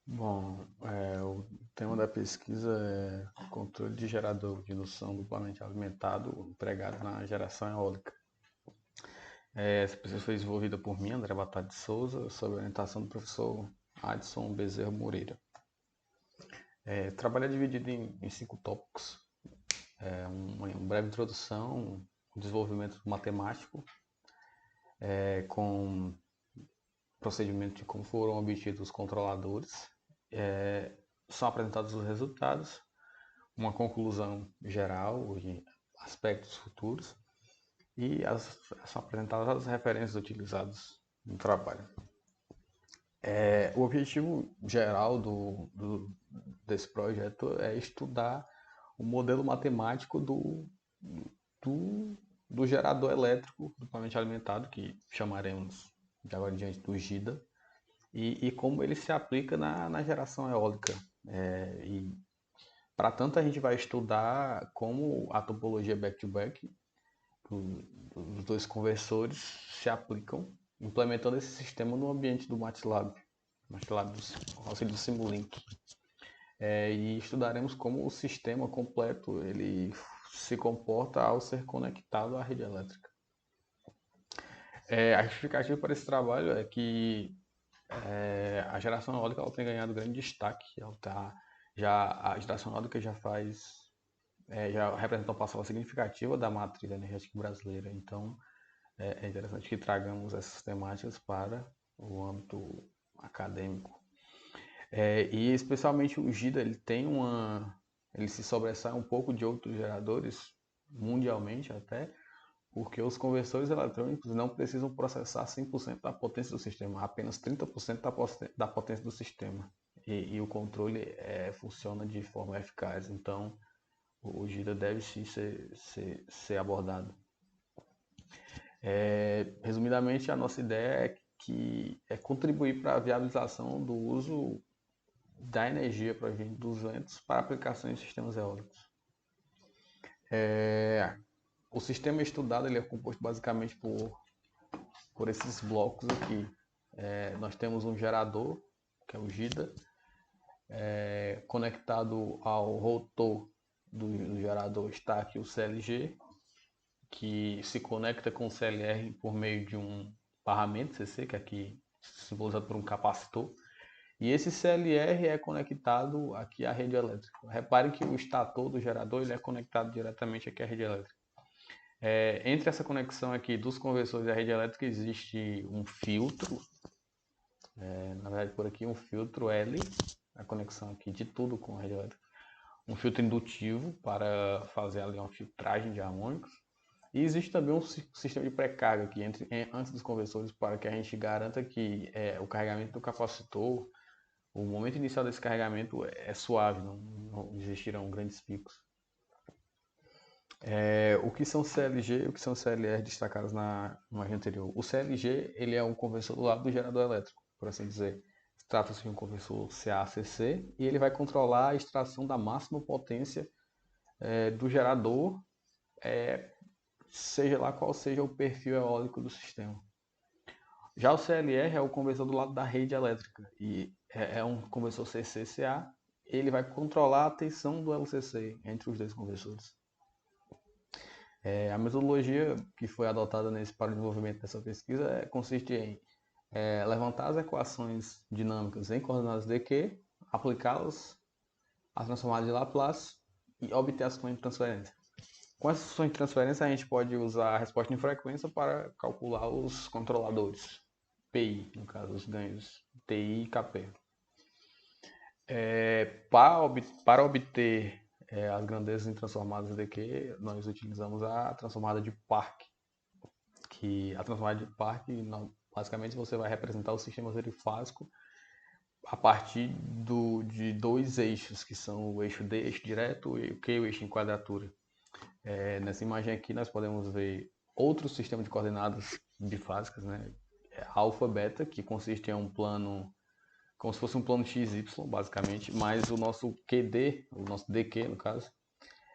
Bom, o tema da pesquisa é controle de gerador de indução duplamente alimentado empregado na geração eólica. Essa pesquisa foi desenvolvida por mim, André Batata de Souza, sob a orientação do professor Adson Bezerra Moreira. O trabalho é dividido em 5 tópicos. Uma breve introdução, um desenvolvimento matemático, com procedimento de como foram obtidos os controladores. São apresentados os resultados, uma conclusão geral de aspectos futuros e são apresentadas as referências utilizadas no trabalho. O objetivo geral desse projeto é estudar o modelo matemático do gerador elétrico duplamente alimentado, que chamaremos de agora em diante do GIDA, e como ele se aplica na geração eólica. Para tanto, a gente vai estudar como a topologia back-to-back dos dois conversores se aplicam, implementando esse sistema no ambiente do MATLAB do auxílio do Simulink. E estudaremos como o sistema completo ele se comporta ao ser conectado à rede elétrica. A justificativa para esse trabalho é que a geração eólica ela tem ganhado grande destaque. A geração eólica já representa uma parcela significativa da matriz energética brasileira. Então, é interessante que tragamos essas temáticas para o âmbito acadêmico. E especialmente o GIDA, ele se sobressai um pouco de outros geradores, mundialmente até, porque os conversores eletrônicos não precisam processar 100% da potência do sistema, apenas 30% da potência do sistema. E o controle funciona de forma eficaz. Então, o GIDA deve sim ser abordado. Resumidamente, a nossa ideia é contribuir para a viabilização do uso da energia proveniente dos ventos para aplicações em sistemas eólicos. O sistema estudado ele é composto basicamente por esses blocos aqui. Nós temos um gerador, que é o GIDA, conectado ao rotor do gerador está aqui o CLG, que se conecta com o CLR por meio de um barramento CC, que é aqui simbolizado por um capacitor. E esse CLR é conectado aqui à rede elétrica. Repare que o estator do gerador ele é conectado diretamente aqui à rede elétrica. Entre essa conexão aqui dos conversores e a rede elétrica existe um filtro, na verdade por aqui um filtro L, a conexão aqui de tudo com a rede elétrica, um filtro indutivo para fazer ali uma filtragem de harmônicos, e existe também um sistema de pré-carga aqui antes dos conversores para que a gente garanta que o carregamento do capacitor, o momento inicial desse carregamento é suave, não existirão grandes picos. O que são CLG e o que são CLR destacados na imagem anterior? O CLG ele é um conversor do lado do gerador elétrico, por assim dizer. Trata-se de um conversor CACC e ele vai controlar a extração da máxima potência do gerador, seja lá qual seja o perfil eólico do sistema. Já o CLR é o conversor do lado da rede elétrica e é um conversor CCCA. Ele vai controlar a tensão do LCC entre os dois conversores. A metodologia que foi adotada para o desenvolvimento dessa pesquisa consiste em levantar as equações dinâmicas em coordenadas dq, aplicá-las às transformadas de Laplace e obter as funções de transferência. Com essas funções de transferência, a gente pode usar a resposta em frequência para calcular os controladores, PI, no caso, os ganhos TI e KP. Para obter as grandezas em transformadas dq, nós utilizamos a transformada de Park, que a transformada de Park, basicamente, você vai representar o sistema trifásico a partir de dois eixos, que são o eixo D, eixo direto, e o Q, o eixo em quadratura. Nessa imagem aqui nós podemos ver outro sistema de coordenadas bifásicas, né? Alfa, beta, que consiste em um plano, como se fosse um plano XY, basicamente, mas o nosso QD, o nosso DQ, no caso,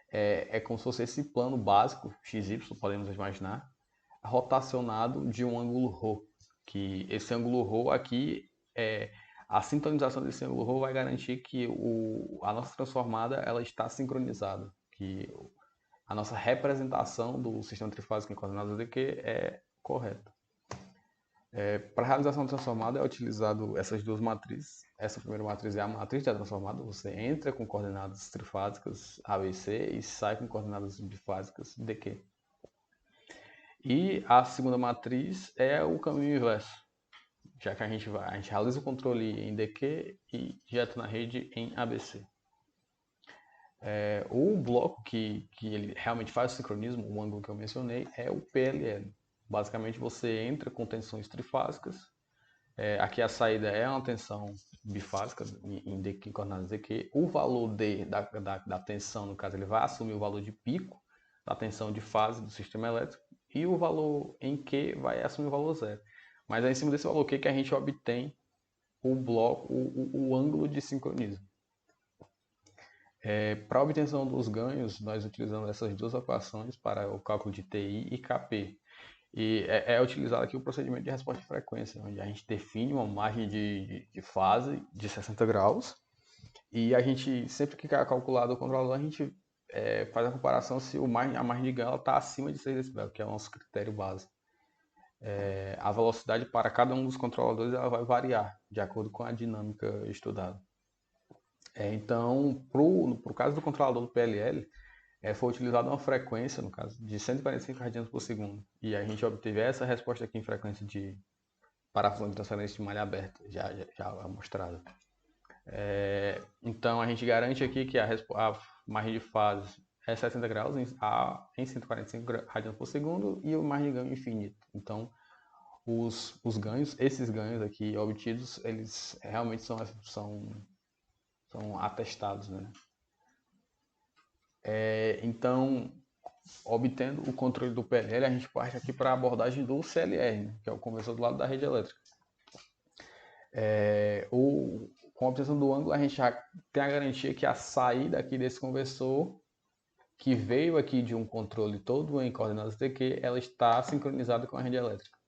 é como se fosse esse plano básico, XY, podemos imaginar, rotacionado de um ângulo ρ, que esse ângulo ρ aqui a sintonização desse ângulo ρ vai garantir que a nossa transformada ela está sincronizada, que a nossa representação do sistema trifásico em coordenadas dq é correta. Para a realização da transformada é utilizado essas duas matrizes. Essa primeira matriz é a matriz da transformada. Você entra com coordenadas trifásicas A, B e C e sai com coordenadas bifásicas dq. E a segunda matriz é o caminho inverso, já que a gente realiza o controle em dq e direto na rede em ABC. O bloco que ele realmente faz o sincronismo, o ângulo que eu mencionei, é o PLL. Basicamente, você entra com tensões trifásicas. Aqui a saída é uma tensão bifásica em coordenadas dq. O valor D da tensão, no caso, ele vai assumir o valor de pico da tensão de fase do sistema elétrico e o valor em Q vai assumir o valor zero. Mas é em cima desse valor Q que a gente obtém o bloco, o ângulo de sincronismo. Para a obtenção dos ganhos, nós utilizamos essas duas equações para o cálculo de TI e KP. E é utilizado aqui o procedimento de resposta de frequência, onde a gente define uma margem de fase de 60 graus e a gente, sempre que é calculado o controlador, a gente faz a comparação se a margem de ganho está acima de 6 dB, que é o nosso critério base. A velocidade para cada um dos controladores ela vai variar de acordo com a dinâmica estudada. Então, para o caso do controlador do PLL, foi utilizada uma frequência, no caso, de 145 radianos por segundo. E a gente obteve essa resposta aqui em frequência de parafuso de transferência de malha aberta, já mostrada. Então, a gente garante aqui que a margem de fase é 60 graus em 145 radianos por segundo e o margem de ganho infinito. Então, esses ganhos aqui obtidos, eles realmente são atestados, né? Então, obtendo o controle do PLL, a gente parte aqui para a abordagem do CLR, né, que é o conversor do lado da rede elétrica. Com a obtenção do ângulo, a gente já tem a garantia que a saída aqui desse conversor, que veio aqui de um controle todo em coordenadas dq, ela está sincronizada com a rede elétrica.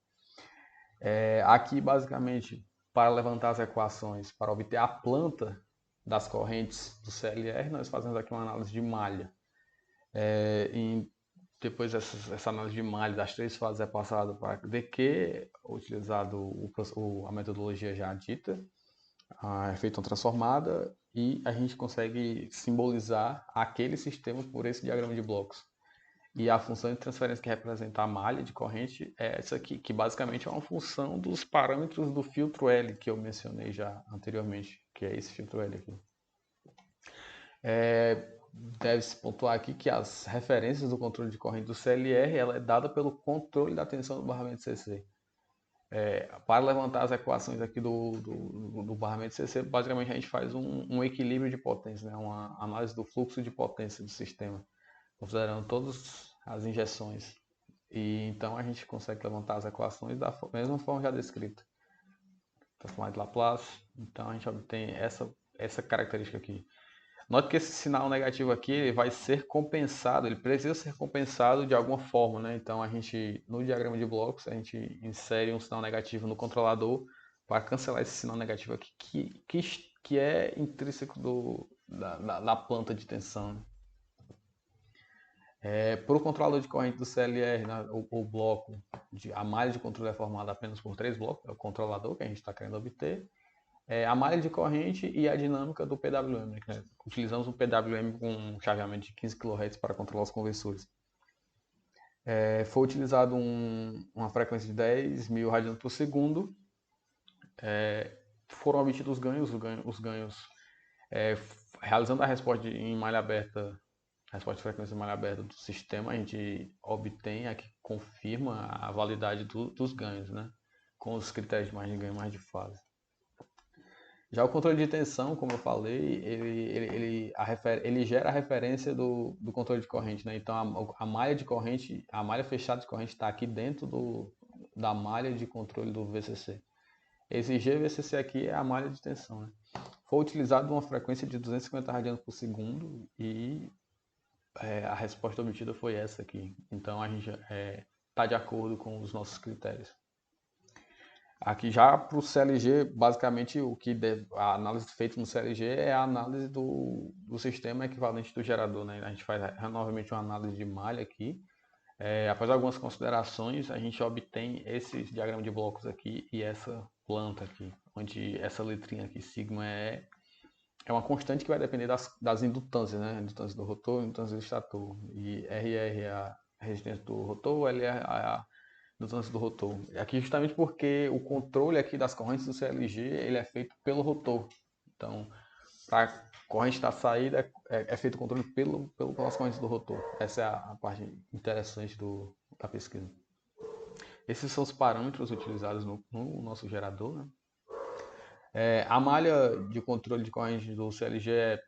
Aqui, basicamente, para levantar as equações, para obter a planta das correntes do CLR, nós fazemos aqui uma análise de malha. Depois dessa análise de malha das três fases é passada para dq, utilizado a metodologia já dita, é feita uma transformada e a gente consegue simbolizar aquele sistema por esse diagrama de blocos. E a função de transferência que representa a malha de corrente é essa aqui, que basicamente é uma função dos parâmetros do filtro L que eu mencionei já anteriormente, que é esse filtro L aqui. Deve-se pontuar aqui que as referências do controle de corrente do CLR ela é dada pelo controle da tensão do barramento CC. Para levantar as equações aqui do barramento CC, basicamente a gente faz um equilíbrio de potência, né? Uma análise do fluxo de potência do sistema, considerando todas as injeções. E então a gente consegue levantar as equações da mesma forma já descrita. Transformada de Laplace, então a gente obtém essa característica aqui. Note que esse sinal negativo aqui ele vai ser compensado, ele precisa ser compensado de alguma forma, né? Então a gente, no diagrama de blocos, a gente insere um sinal negativo no controlador para cancelar esse sinal negativo aqui, que é intrínseco da planta de tensão. Para o controlador de corrente do CLR, né, o bloco, a malha de controle é formada apenas por 3 blocos, é o controlador que a gente está querendo obter. A malha de corrente e a dinâmica do PWM. Né? Utilizamos um PWM com um chaveamento de 15 kHz para controlar os conversores. Foi utilizado uma frequência de 10.000 radianos por segundo. Foram obtidos os ganhos realizando a resposta em malha aberta, resposta de frequência em malha aberta do sistema, a gente obtém, aqui confirma a validade dos ganhos, né? Com os critérios de margem de ganho e margem de fase. Já o controle de tensão, como eu falei, ele gera a referência do controle de corrente, né? Então a malha de corrente, a malha fechada de corrente está aqui dentro da malha de controle do VCC. Esse GVCC aqui é a malha de tensão, né? Foi utilizado uma frequência de 250 radianos por segundo e a resposta obtida foi essa aqui. Então a gente está de acordo com os nossos critérios. Aqui já para o CLG, basicamente a análise feita no CLG é a análise do sistema equivalente do gerador, né? A gente faz novamente uma análise de malha aqui. Após algumas considerações, a gente obtém esse diagrama de blocos aqui e essa planta aqui, onde essa letrinha aqui, sigma, é uma constante que vai depender das indutâncias, né? Indutância do rotor, indutância do estator. E RR é a resistência do rotor, LR é a indutância do rotor. Aqui justamente porque o controle aqui das correntes do CLG ele é feito pelo rotor. Então, para a corrente da saída é feito o controle pelas correntes do rotor. Essa é a parte interessante da pesquisa. Esses são os parâmetros utilizados no nosso gerador, né? A malha de controle de corrente do CLG é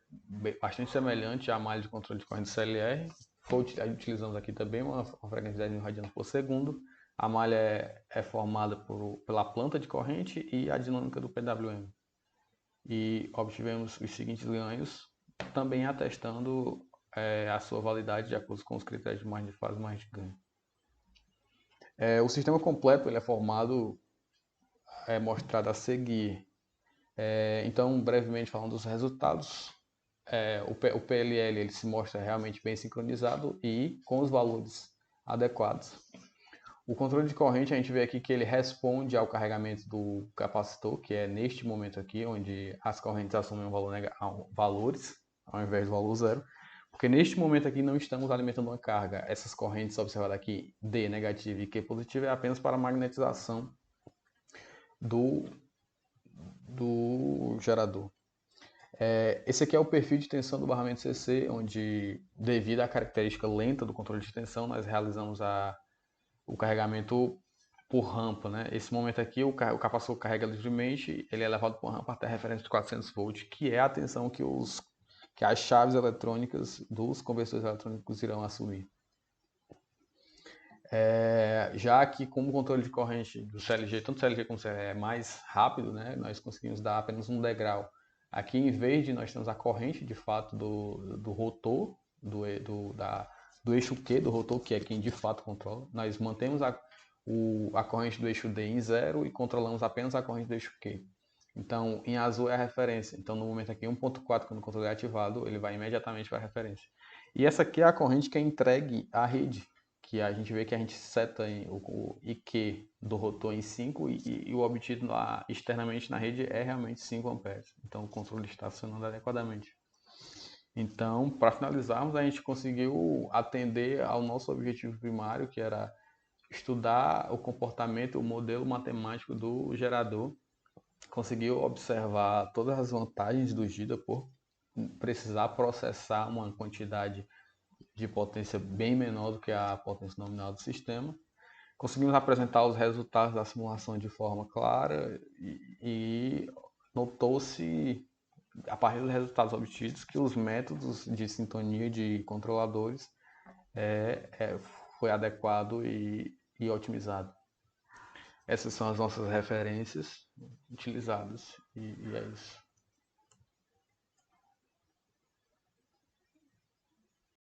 bastante semelhante à malha de controle de corrente do CLR. Utilizamos aqui também uma frequência de 10 mil radianos por segundo. A malha é formada pela planta de corrente e a dinâmica do PWM. E obtivemos os seguintes ganhos, também atestando a sua validade de acordo com os critérios de margem de fase e margem de ganho. O sistema completo ele é formado, mostrado a seguir. Então, brevemente falando dos resultados, o PLL ele se mostra realmente bem sincronizado e com os valores adequados. O controle de corrente, a gente vê aqui que ele responde ao carregamento do capacitor, que é neste momento aqui, onde as correntes assumem valores, ao invés do valor zero. Porque neste momento aqui não estamos alimentando uma carga. Essas correntes observadas aqui, D negativo e Q positivo, é apenas para a magnetização do gerador. Esse aqui é o perfil de tensão do barramento CC, onde, devido à característica lenta do controle de tensão, nós realizamos o carregamento por rampa, né? Esse momento aqui, o capacitor carrega livremente, ele é levado por rampa até a referência de 400 volts, que é a tensão que as chaves eletrônicas dos conversores eletrônicos irão assumir. Já que como o controle de corrente do CLG, tanto CLG como CLR é mais rápido, né? Nós conseguimos dar apenas um degrau. Aqui, em vez de nós temos a corrente, de fato, do rotor, do eixo Q do rotor, que é quem de fato controla, nós mantemos a corrente do eixo D em zero e controlamos apenas a corrente do eixo Q. Então, em azul é a referência. Então, no momento aqui, 1.4, quando o controle é ativado, ele vai imediatamente para a referência. E essa aqui é a corrente que é entregue à rede, que a gente vê que a gente seta o IQ do rotor em 5 e o obtido lá externamente na rede é realmente 5 amperes. Então, o controle está funcionando adequadamente. Então, para finalizarmos, a gente conseguiu atender ao nosso objetivo primário, que era estudar o comportamento, o modelo matemático do gerador. Conseguiu observar todas as vantagens do GIDA por precisar processar uma quantidade de potência bem menor do que a potência nominal do sistema. Conseguimos apresentar os resultados da simulação de forma clara e notou-se, a partir dos resultados obtidos, que os métodos de sintonia de controladores foi adequado e otimizado. Essas são as nossas referências utilizadas e é isso.